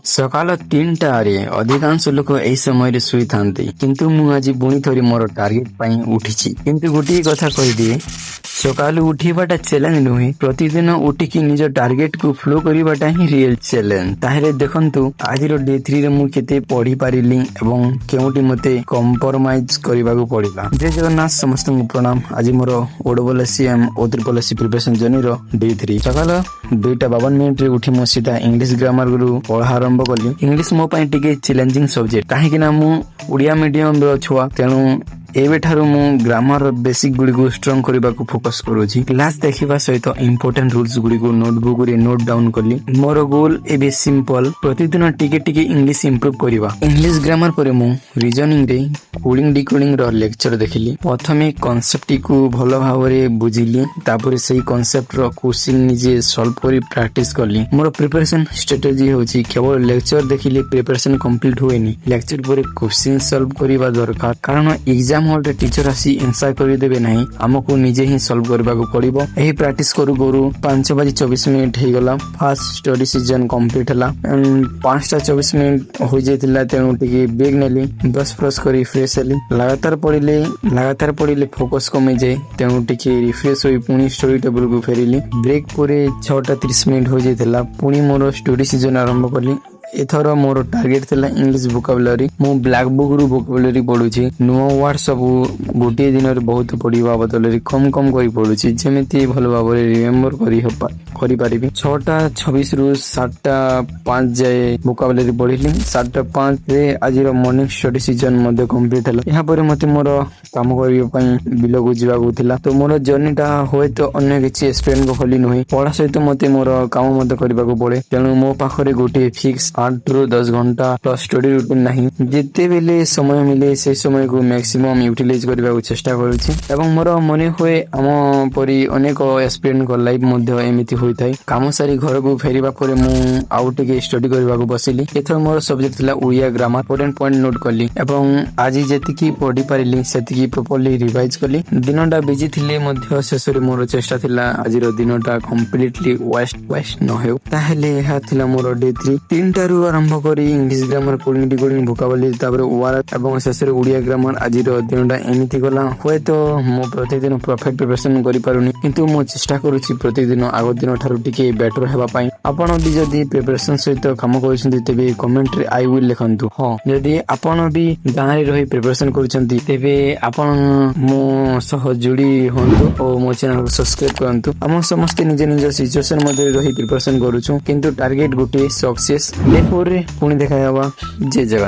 ସକାଳ 3ଟାରେ ଅଧିକାଂଶ ଲୋକ ଏହି ସମୟରେ ଶୋଇଥାନ୍ତି, କିନ୍ତୁ ମୁଁ ଆଜି ପୁଣି ଥରେ ମୋର ଟାର୍ଗେଟ ପାଇଁ ଉଠିଛି। କିନ୍ତୁ ଗୋଟିଏ କଥା କହିଦିଏ, ସକାଳୁ ଉଠିବାଟା ଚ୍ୟାଲେଞ୍ଜ ନୁହେଁ, ପ୍ରତିଦିନ ଉଠିକି ନିଜ ଟାର୍ଗେଟକୁ ଫଲୋ କରିବାଟା ହିଁ ରିଏଲ ଚ୍ୟାଲେଞ୍ଜ। ତାହେଲେ ଦେଖନ୍ତୁ ଆଜିର ଡେ 3ରେ ମୁଁ କେତେ ପଢିପାରିଲି ଏବଂ କେଉଁଠି ମୋତେ କମ୍ପ୍ରମାଇଜ କରିବାକୁ ପଡ଼ିଲା। ଜୟ ଜଗନ୍ନାଥ, ସମସ୍ତଙ୍କୁ ପ୍ରଣାମ। ଆଜି ମୋର OSSM ଓ SSC ପ୍ରିପାରେସନ ଜର୍ଣ୍ଣିର ଡେ 3। ସକାଳ 2:52ରେ ଉଠି ମୁଁ ସିଧା ଇଂଲିଶ ଗ୍ରାମାରରୁ ପଢା ଆରମ୍ଭ କଲି। ଇଂଲିଶ ମୋ ପାଇଁ ଟିକେ ଚ୍ୟାଲେଞ୍ଜିଂ ସବଜେକ୍ଟ, କାହିଁକି ନା ମୁଁ ଓଡ଼ିଆ ମିଡିୟମର ଛୁଆ, ତେଣୁ ଏବେଠାରୁ ମୁଁ ଗ୍ରାମର ବେସିକ ଗୁଡ଼ିକୁ ଷ୍ଟ୍ରଙ୍ଗ କରିବାକୁ ଫୋକସ କରୁଛି। କ୍ଲାସ ଦେଖିବା ସହିତ ଇମ୍ପୋର୍ଟାଣ୍ଟ ରୁଲ୍ସ ଗୁଡ଼ିକୁ ନୋଟବୁକରେ ନୋଟ ଡାଉନ କଲି। ମୋର ଗୋଲ ଏବେ ସିମ୍ପଲ, ପ୍ରତିଦିନ ଟିକେ ଟିକେ ଇଂଲିଶ ଇମ୍ପ୍ରୁଭ କରିବା। ଇଂଲିଶ ଗ୍ରାମାର ପରେ ମୁଁ ରିଜନିଂରେ କୋଡିଂ ଡିକୋଡିଂ ର ଲେକ୍ଚର ଦେଖିଲି। ପ୍ରଥମେ କନସେପ୍ଟଟିକୁ ଭଲ ଭାବରେ ବୁଝିଲି, ତାପରେ ସେଇ କନସେପ୍ଟର କ୍ୱେଶ୍ଚିନ୍ ନିଜେ ସଲ୍ଭ କରି ପ୍ରାକ୍ଟିସ କଲି। ମୋର ପ୍ରିପାରେସନ ଷ୍ଟ୍ରାଟେଜି ହେଉଛି କେବଳ ଲେକ୍ଚର ଦେଖିଲେ ପ୍ରିପାରେସନ କମ୍ପ୍ଲିଟ ହୁଏନି, ଲେକ୍ଚର ପରେ କ୍ୱେଶ୍ଚିନ୍ ସଲ୍ଭ କରିବା ଦରକାର। କାରଣ ଏକ୍ସାମ ହଲରେ ଟିଚର ଆସି ଆନ୍ସର କରିଦେବେ ନାହିଁ, ଆମକୁ ନିଜେ ହିଁ ସଲ୍ଭ କରିବାକୁ ପଡିବ। ଏହି ପ୍ରାକ୍ଟିସ କରୁ କରୁ 5:24 ହେଇଗଲା। ଫାର୍ଷ୍ଟ ଷ୍ଟଡି ସିଜନ କମ୍ପ୍ଲିଟ ହେଲା। 5:24 ହୋଇଯାଇଥିଲା, ତେଣୁ ଟିକେ ବ୍ରେକ୍ ନେଲି। ବ୍ରଶ ଫ୍ରଶ କରି ଫ୍ରେଶ ହେଲି। ଲାଗାତାର ପଢିଲେ ଫୋକସ କମିଯାଏ, ତେଣୁ ଟିକେ ରିଫ୍ରେଶ ହୋଇ ପୁଣି ଷ୍ଟଡି ଟେବୁଲକୁ ଫେରିଲି। ବ୍ରେକ୍ ପରେ 6:30 ହୋଇଯାଇଥିଲା। ପୁଣି ମୋର ଷ୍ଟଡି ସିଜନ ଆରମ୍ଭ କଲି। ଏଥର ମୋର ଟାର୍ଗେଟ ଥିଲା ଇଂଲିଶ ଭୋକାବୁଲାରୀ। ମୁଁ ବ୍ଲାକ୍ ବୁକ୍ ରୁ ଭୋକାବୁଲାରୀ ପଢୁଛି। ନୂଆ ୱାର୍ଡ ସବୁ ଗୋଟିଏ ଦିନରେ ବହୁତ ପଢିବା ବଦଳରେ କମ କରି ପଢୁଛି, ଯେମିତି ଭଲ ଭାବରେ ରିମେମ୍ବର କରିପାରିବି। 6:26ରୁ 7:05 ଯାଏ ଭୋକାବୁଲାରୀ ପଢିଲି। 7:05ରେ ଆଜିର ମର୍ଣ୍ଣିଂ ଷ୍ଟଡି ସିଜନ ମଧ୍ୟ କମ୍ପ୍ଲିଟ ହେଲା। ଏହାପରେ ମତେ ମୋର କାମ କରିବା ପାଇଁ ବିଲକୁ ଯିବାକୁ ଥିଲା। ତ ମୋର ଜର୍ଣ୍ଣିଟା ହୁଏତ ଅନ୍ୟ କିଛି ଏକ୍ସପେରିଏନ୍ସ ଭଳି ନୁହେଁ, ପଢା ସହିତ ମତେ ମୋର କାମ ମଧ୍ୟ କରିବାକୁ ପଡେ। ତେଣୁ ମୋ ପାଖରେ ଗୋଟିଏ ଫିକ୍ସ 8ରୁ 10 ଘଣ୍ଟା ପ୍ଲସ୍ ଷ୍ଟଡି ରୁଟିନ ନାହିଁ। ଯେତେବେଳେ ସମୟ ମିଳେ ସେହି ସମୟକୁ ମ୍ୟାକ୍ସିମମ୍ ୟୁଟିଲାଇଜ କରିବାକୁ ଚେଷ୍ଟା କରୁଛି। ଏବଂ ମୋର ମନେ ହୁଏ ଆମ ପରି ଅନେକ ଏକ୍ସପେରିଏନ୍ସଙ୍କ ଲାଇଫ ମଧ୍ୟ ଏମିତି ହୋଇଥାଏ। କାମ ସାରି ଘରକୁ ଫେରିବା ପରେ ମୁଁ ଆଉ ଟିକେ ଷ୍ଟଡି କରିବାକୁ ବସିଲି। ଏଥର ମୋର ସବଜେକ୍ଟ ଥିଲା Odia grammar. Important point note କଲି ଏବଂ ଆଜି ଯେତିକି ପଢିପାରିଲି ସେତିକି ପ୍ରପରଲି ରିଭାଇଜ କଲି। ଦିନଟା ବିଜି ଥିଲେ ମଧ୍ୟ ଶେଷରେ ମୋର ଚେଷ୍ଟା ଥିଲା ଆଜିର ଦିନଟା କମ୍ପ୍ଲିଟଲି ୱେଷ୍ଟ ନ ହେଉ। ତାହେଲେ ଏହା ଥିଲା ମୋର ଡେ 3। 3ଟାରୁ ଆରମ୍ଭ କରି English grammar, coding decoding, vocabulary, ତାପରେ ୱାର୍ଡ ଏବଂ ଶେଷରେ ଓଡ଼ିଆ ଗ୍ରାମାର। ଆଜିର ଦିନଟା ଏମିତି ଗଲା। ହୁଏତ ମୁଁ ପ୍ରତିଦିନ ପରଫେକ୍ଟ ପ୍ରିପାରେସନ କରିପାରୁନି, କିନ୍ତୁ ମୁଁ ଚେଷ୍ଟା କରୁଛି ପ୍ରତିଦିନ ଆଗ ଦିନ ଠାରୁ ଟିକେ ବେଟର ହେବା ପାଇଁ। ଆପଣ ବି ଯଦି ପ୍ରିପାରେସନ ସହିତ କାମ କରୁଛନ୍ତି ତେବେ କମେଣ୍ଟରେ ଆଇ ୱିଲ୍ ଲେଖନ୍ତୁ। ହଁ, ଯଦି ଆପଣ ବି ଗାଁରେ ରହି ପ୍ରିପାରେସନ କରୁଛନ୍ତି ତେବେ ଆପଣ ମୋ ସହ ଯୋଡ଼ି ହୁଅନ୍ତୁ ଓ ମୋ ଚ୍ୟାନେଲକୁ ସବସ୍କ୍ରାଇବ କରନ୍ତୁ। ଆମ ସମସ୍ତେ ନିଜ ନିଜ ସିଚୁଏସନ ମଧ୍ୟରେ ରହି ପ୍ରିପାରେସନ କରୁଛୁ, କିନ୍ତୁ ଟାର୍ଗେଟ ଗୋଟିଏ ସକ୍ସେସ। ଡେ 4ରେ ପୁଣି ଦେଖା ହେବା। ଜୟ ଜଗନ୍ନାଥ।